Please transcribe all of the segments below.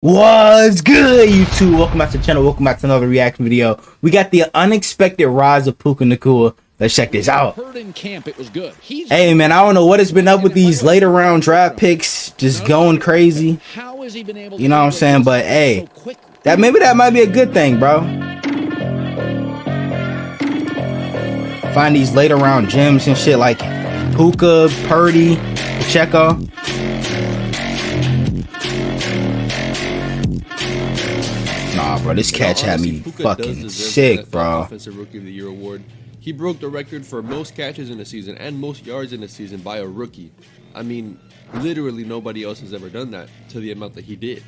What's good, YouTube? Welcome back to the channel. Welcome back to another reaction video. We got the unexpected rise of Puka Nacua. Let's check this out. Hey, man, I don't know what has been up with these later round draft picks, just going crazy. You know what I'm saying? But hey, maybe that might be a good thing, bro. Find these later round gems and shit like Puka, Purdy, Pacheco. Nah, bro, this catch had me fucking sick, bro. Offensive Rookie of the Year award. He broke the record for most catches in a season and most yards in a season by a rookie. I mean, literally nobody else has ever done that to the amount that he did.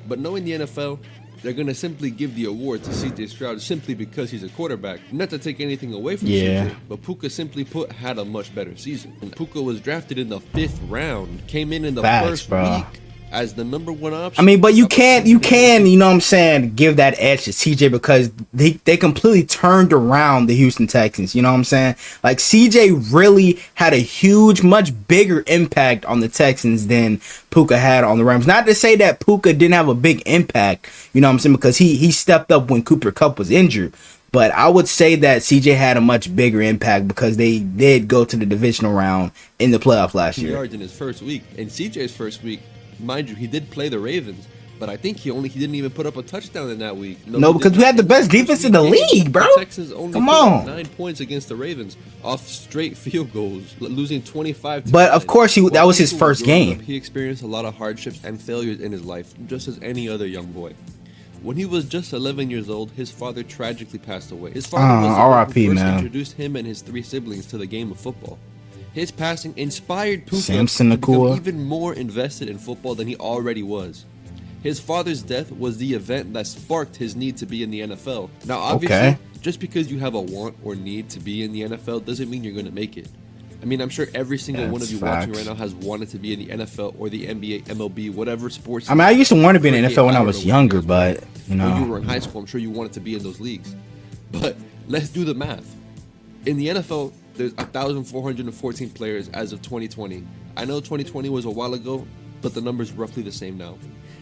But knowing the NFL, they're going to simply give the award to CJ Stroud simply because he's a quarterback. Not to take anything away from CJ, but Puka simply put had a much better season. And Puka was drafted in the 5th round, came in the first week as the #1 option. I mean, but you can, you know what I'm saying, give that edge to CJ because they completely turned around the Houston Texans. You know what I'm saying? Like, CJ really had a huge, much bigger impact on the Texans than Puka had on the Rams. Not to say that Puka didn't have a big impact, you know what I'm saying, because he stepped up when Cooper Kupp was injured. But I would say that CJ had a much bigger impact because they did go to the divisional round in the playoff last year. Yards in his first week. In CJ's first week, mind you, he did play the Ravens, but I think he didn't even put up a touchdown in that week. No, because we had the best defense in the league, bro. The Texans only Come on, 9 points against the Ravens off straight field goals, losing 25. But of course, that was his first game. He experienced a lot of hardships and failures in his life, just as any other young boy. When he was just 11 years old, his father tragically passed away. His father was the one who first introduced him and his 3 siblings to the game of football. His passing inspired Puka to become even more invested in football than he already was. His father's death was the event that sparked his need to be in the NFL. Now, obviously, just because you have a want or need to be in the NFL doesn't mean you're going to make it. I mean, I'm sure every single one of you watching right now has wanted to be in the NFL or the NBA, MLB, whatever sports. I mean, I used to want to be in the NFL when I was younger, but, you know. When you were in high school, I'm sure you wanted to be in those leagues. But let's do the math. In the NFL, there's 1,414 players as of 2020. I know 2020 was a while ago, but the number's roughly the same now.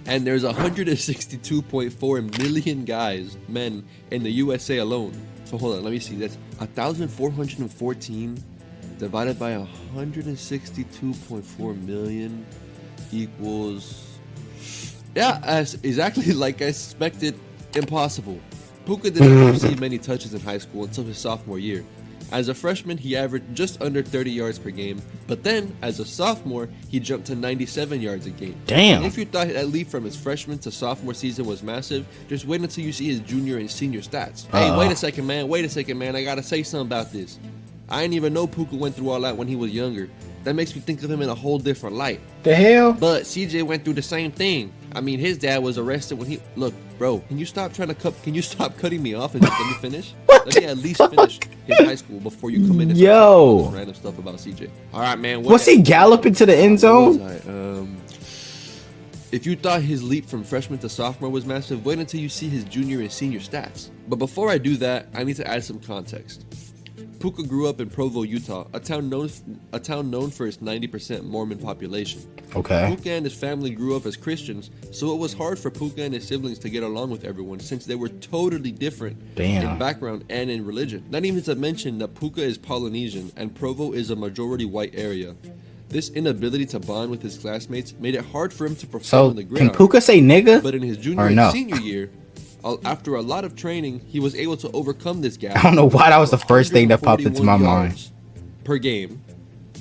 And there's 162.4 million guys, men, in the USA alone. So hold on, let me see. That's 1,414 divided by 162.4 million equals... Yeah, as exactly like I suspected, impossible. Puka didn't receive many touches in high school until his sophomore year. As a freshman, he averaged just under 30 yards per game, but then, as a sophomore, he jumped to 97 yards a game. Damn. And if you thought that leap from his freshman to sophomore season was massive, just wait until you see his junior and senior stats. Hey, wait a second, man, I gotta say something about this. I didn't even know Puka went through all that when he was younger. That makes me think of him in a whole different light. The hell? But CJ went through the same thing. I mean, his dad was arrested when he... Look, bro, can you stop cutting me off and just let me finish? Let me at least finish his high school before you come in and start this random stuff about CJ. All right, man. Was he galloping to the end zone? If you thought his leap from freshman to sophomore was massive, wait until you see his junior and senior stats. But before I do that, I need to add some context. Puka grew up in Provo, Utah, a town known for its 90% Mormon population. Okay. Puka and his family grew up as Christians, so it was hard for Puka and his siblings to get along with everyone since they were totally different in background and in religion. Not even to mention that Puka is Polynesian and Provo is a majority white area. This inability to bond with his classmates made it hard for him to perform on the gridiron. Can Puka say nigga? But in his junior and senior year, after a lot of training, he was able to overcome this gap. I don't know why that was the first thing that popped into my mind. Per game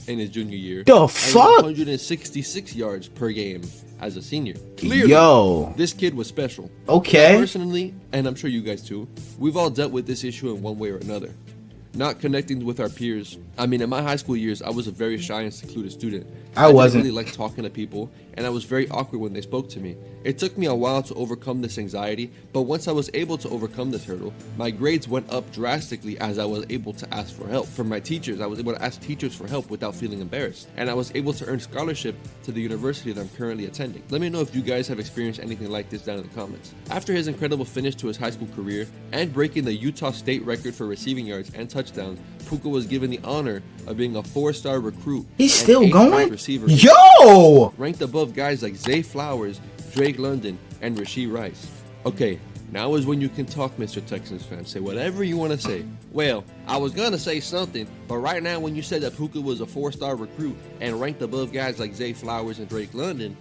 in his junior year. The fuck? 166 yards per game as a senior. Clearly, this kid was special. Okay. Now, personally, and I'm sure you guys too, we've all dealt with this issue in one way or another. Not connecting with our peers. I mean, in my high school years, I was a very shy and secluded student. I didn't really like talking to people, and I was very awkward when they spoke to me. It took me a while to overcome this anxiety, but once I was able to overcome this hurdle, my grades went up drastically as I was able to ask for help from my teachers. I was able to ask teachers for help without feeling embarrassed, and I was able to earn scholarship to the university that I'm currently attending. Let me know if you guys have experienced anything like this down in the comments. After his incredible finish to his high school career and breaking the Utah state record for receiving yards and touchdowns, Puka was given the honor of being a 4-star recruit. He's still going? Receiver, yo! ranked above guys like Zay Flowers, Drake London, and Rashee Rice. Okay, now is when you can talk, Mr. Texans fan. Say whatever you want to say. Well, I was going to say something, but right now when you said that Puka was a 4-star recruit and ranked above guys like Zay Flowers and Drake London,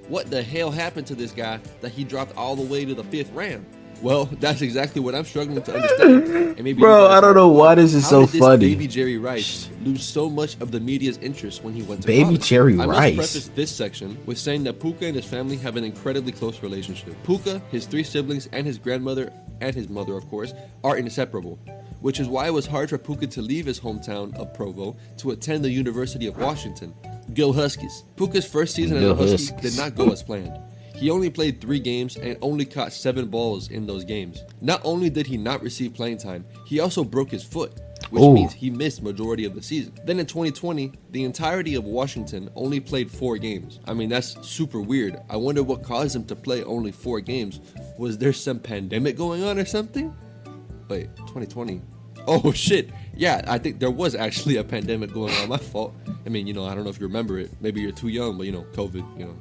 what the hell happened to this guy that he dropped all the way to the 5th round? Well, that's exactly what I'm struggling to understand. And maybe bro, I don't know why this is so funny. Baby Jerry Rice lose so much of the media's interest when he went to Baby college? Jerry Rice. I must preface this section with saying that Puka and his family have an incredibly close relationship. Puka, his 3 siblings, and his grandmother, and his mother, of course, are inseparable, which is why it was hard for Puka to leave his hometown of Provo to attend the University of Washington. Go Huskies. Puka's first season as a Husky did not go as planned. He only played 3 games and only caught 7 balls in those games. Not only did he not receive playing time, he also broke his foot, which means he missed majority of the season. Then in 2020, the entirety of Washington only played 4 games. I mean, that's super weird. I wonder what caused him to play only 4 games. Was there some pandemic going on or something? Wait, 2020. Oh shit. Yeah, I think there was actually a pandemic going on. My fault. I mean, I don't know if you remember it. Maybe you're too young, but COVID,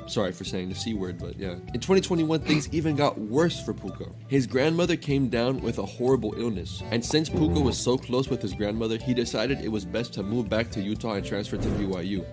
Sorry for saying the C word, but yeah. In 2021, things even got worse for Puka. His grandmother came down with a horrible illness, and since Puka was so close with his grandmother, he decided it was best to move back to Utah and transfer to BYU.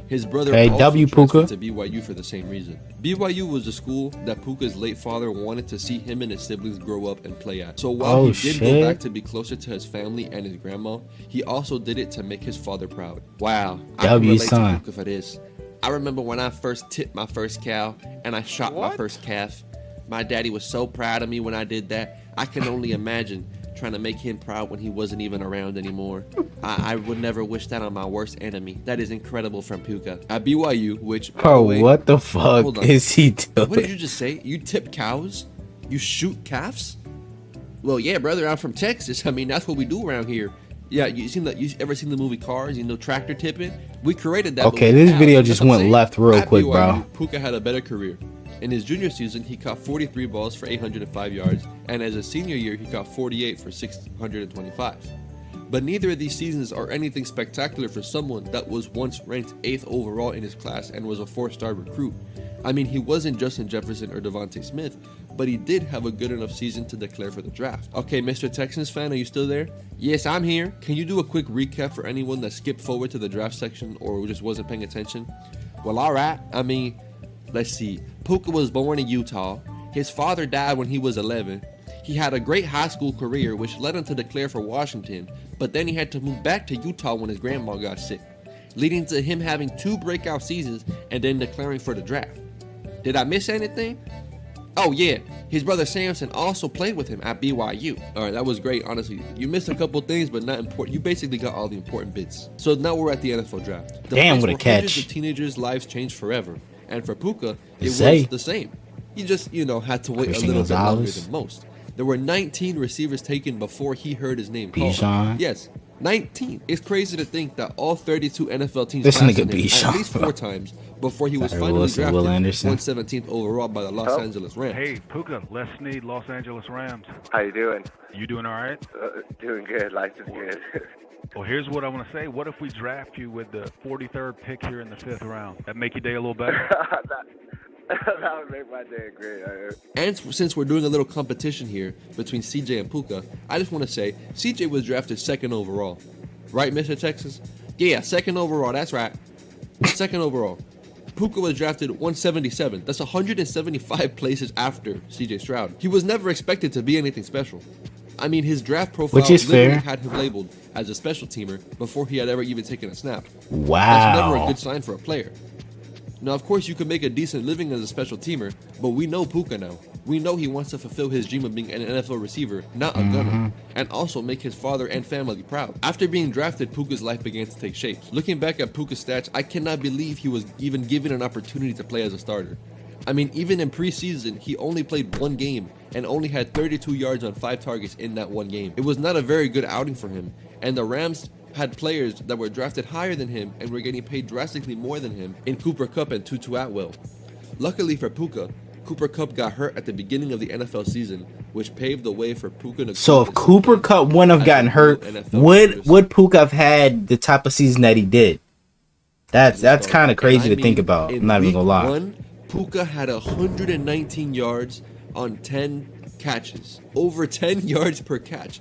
His brother also transferred to BYU for the same reason. BYU was a school that Puka's late father wanted to see him and his siblings grow up and play at. So while he did go back to be closer to his family and his grandma, he also did it to make his father proud. Wow, I can relate to Puka for this. I remember when I first tipped my first cow and I shot my first calf. My daddy was so proud of me when I did that. I can only imagine trying to make him proud when he wasn't even around anymore. I would never wish that on my worst enemy. That is incredible from Puka. At BYU, which... Bro, what the fuck is he doing? What did you just say? You tip cows? You shoot calves? Well, yeah, brother, I'm from Texas. I mean, that's what we do around here. Yeah, you ever seen the movie Cars? Tractor tipping? We created that. Okay, this video just went left real quick, bro. Puka had a better career. In his junior season, he caught 43 balls for 805 yards, and as a senior year, he caught 48 for 625. But neither of these seasons are anything spectacular for someone that was once ranked 8th overall in his class and was a 4-star recruit. I mean, he wasn't Justin Jefferson or Devontae Smith, but he did have a good enough season to declare for the draft. Okay, Mr. Texans fan, are you still there? Yes, I'm here. Can you do a quick recap for anyone that skipped forward to the draft section or just wasn't paying attention? Well, alright. I mean, let's see. Puka was born in Utah. His father died when he was 11. He had a great high school career, which led him to declare for Washington, but then he had to move back to Utah when his grandma got sick, leading to him having 2 breakout seasons and then declaring for the draft. Did I miss anything? Oh yeah, his brother Samson also played with him at BYU. Alright, that was great, honestly. You missed a couple things, but not important. You basically got all the important bits. So now we're at the NFL draft. Damn, what a catch. Hundreds of teenagers' lives changed forever. And for Puka, it was the same. He just, had to wait a little bit longer than most. There were 19 receivers taken before he heard his name called. Yes, 19. It's crazy to think that all 32 NFL teams passed him at least 4 times before he was finally drafted 117th overall by the Los Angeles Rams. Hey, Puka, Les Snead, Los Angeles Rams. How you doing? You doing all right? Doing good. Life is good. Well, here's what I want to say. What if we draft you with the 43rd pick here in the 5th round? That make your day a little better? That would make my day great. And since we're doing a little competition here between CJ and Puka, I just want to say CJ was drafted 2nd overall. Right, Mr. Texas? Yeah, 2nd overall. That's right. 2nd overall. Puka was drafted 177. That's 175 places after CJ Stroud. He was never expected to be anything special. I mean, his draft profile literally had him labeled as a special teamer before he had ever even taken a snap. Wow. That's never a good sign for a player. Now, of course, you can make a decent living as a special teamer, but we know Puka now. We know he wants to fulfill his dream of being an NFL receiver, not a gunner, and also make his father and family proud. After being drafted, Puka's life began to take shape. Looking back at Puka's stats, I cannot believe he was even given an opportunity to play as a starter. I mean, even in preseason, he only played 1 game and only had 32 yards on 5 targets in that 1 game. It was not a very good outing for him, and the Rams had players that were drafted higher than him and were getting paid drastically more than him in Cooper Kupp and Tutu Atwell. Luckily for Puka, Cooper Kupp got hurt at the beginning of the NFL season, which paved the way for Puka Nacua. So if Cooper Kupp wouldn't have gotten hurt, would Puka have had the type of season that he did? That's kind of crazy to think about. I'm not even gonna lie. Puka had 119 yards on 10 catches. Over 10 yards per catch.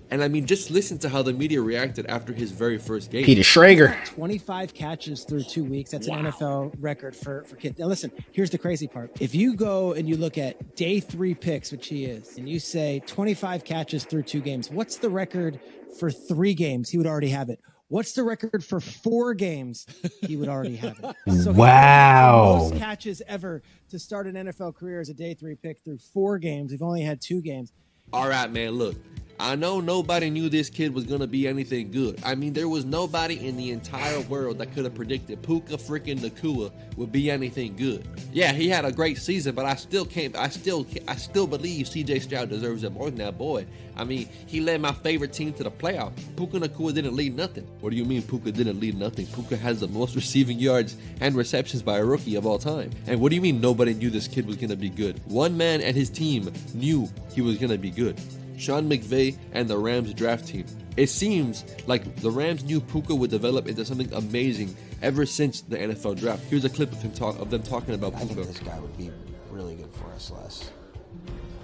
And I mean, just listen to how the media reacted after his very first game. Peter Schrager. 25 catches through 2 weeks. That's an NFL record for kids. Now listen, here's the crazy part. If you go and you look at day 3 picks, which he is, and you say 25 catches through 2 games, what's the record for 3 games? He would already have it. What's the record for 4 games? He would already have it. So wow. Most catches ever to start an NFL career as a day 3 pick through 4 games. We've only had 2 games. All right, man, look. I know nobody knew this kid was going to be anything good. I mean, there was nobody in the entire world that could have predicted Puka freaking Nacua would be anything good. Yeah, he had a great season, but I still believe CJ Stroud deserves it more than that boy. I mean, he led my favorite team to the playoff. Puka Nacua didn't lead nothing. What do you mean Puka didn't lead nothing? Puka has the most receiving yards and receptions by a rookie of all time. And what do you mean nobody knew this kid was going to be good? One man and his team knew he was going to be good. Sean McVay and the Rams draft team. It seems like the Rams knew Puka would develop into something amazing ever since the NFL draft. Here's a clip of them talking about Puka. I think this guy would be really good for us, Les.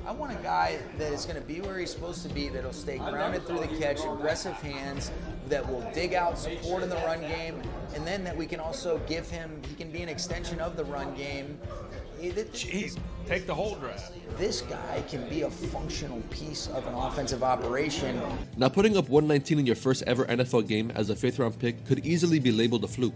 I want a guy that is going to be where he's supposed to be, that'll stay grounded through the catch, aggressive hands, that will dig out support in the run game, and then that we can also give him, he can be an extension of the run game. Jeez, take the whole draft. This guy can be a functional piece of an offensive operation. Now, putting up 119 in your first ever NFL game as a 5th round pick could easily be labeled a fluke,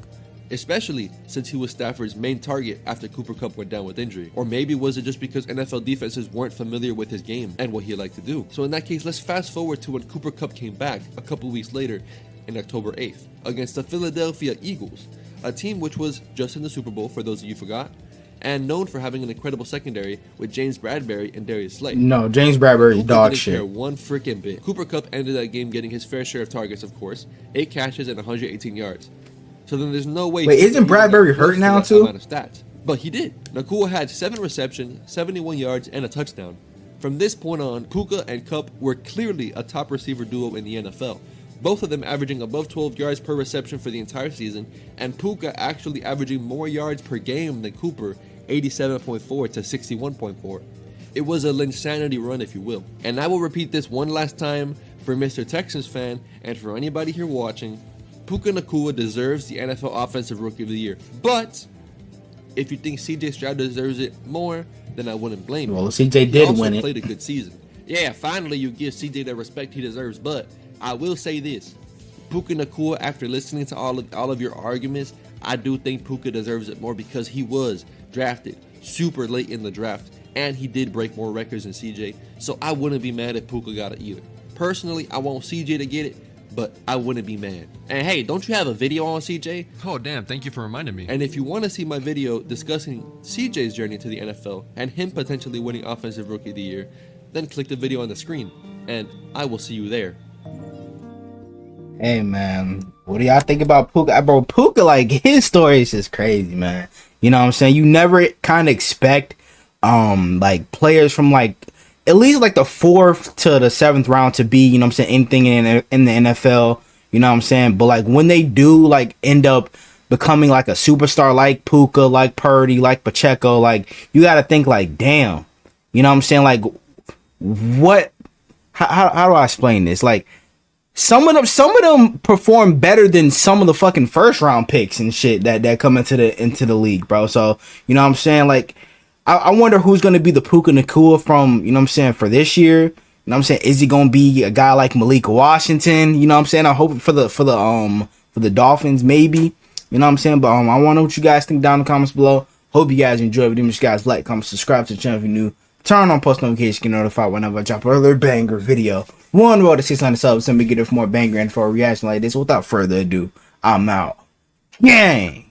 especially since he was Stafford's main target after Cooper Kupp went down with injury. Or maybe was it just because NFL defenses weren't familiar with his game and what he liked to do? So in that case, let's fast forward to when Cooper Kupp came back a couple weeks later in October 8th against the Philadelphia Eagles, a team which was just in the Super Bowl, for those of you who forgot, and known for having an incredible secondary with James Bradberry and Darius Slay. No, James Bradberry, dog shit. Care one freaking bit. Cooper Kupp ended that game getting his fair share of targets, of course, 8 catches and 118 yards. So then there's no way. Wait, isn't Bradberry hurt now too? Amount of stats. But he did. Nacua had 7 receptions, 71 yards, and a touchdown. From this point on, Puka and Kupp were clearly a top receiver duo in the NFL. Both of them averaging above 12 yards per reception for the entire season, and Puka actually averaging more yards per game than Cooper, 87.4 to 61.4. It was a Linsanity run, if you will. And I will repeat this one last time for Mr. Texans fan and for anybody here watching. Puka Nacua deserves the NFL Offensive Rookie of the Year. But if you think CJ Stroud deserves it more, then I wouldn't blame him. Well, CJ did win it. He played a good season. Yeah, finally you give CJ the respect he deserves. But I will say this. Puka Nacua, after listening to all of your arguments, I do think Puka deserves it more because he was drafted super late in the draft, and he did break more records than CJ, so I wouldn't be mad if Puka got it either. Personally, I want CJ to get it, but I wouldn't be mad. And hey, don't you have a video on CJ? Oh damn, thank you for reminding me. And if you want to see my video discussing CJ's journey to the NFL and him potentially winning Offensive Rookie of the Year, then click the video on the screen, and I will see you there. Hey man, what do y'all think about Puka? Bro, Puka, like, his story is just crazy, man. You know what I'm saying? You never kind of expect like players from like at least like the 4th to the 7th round to be, you know what I'm saying, anything in the NFL, you know what I'm saying? But like when they do like end up becoming like a superstar like Puka, like Purdy, like Pacheco, like you got to think like, damn, you know what I'm saying? Like what, how do I explain this? Like some of them perform better than some of the fucking 1st round picks and shit that come into the league, bro. So, you know what I'm saying? Like, I wonder who's going to be the Puka Nacua from, you know what I'm saying, for this year. You know what I'm saying? Is he going to be a guy like Malik Washington? You know what I'm saying? I hope for the Dolphins, maybe. You know what I'm saying? But I want to know what you guys think down in the comments below. Hope you guys enjoyed it. Make sure you guys like, comment, subscribe to the channel if you're new. Turn on post notifications to get notified whenever I drop another banger video. One road to 600 subs, and we get it for more banger and for a reaction like this. Without further ado, I'm out. Gang!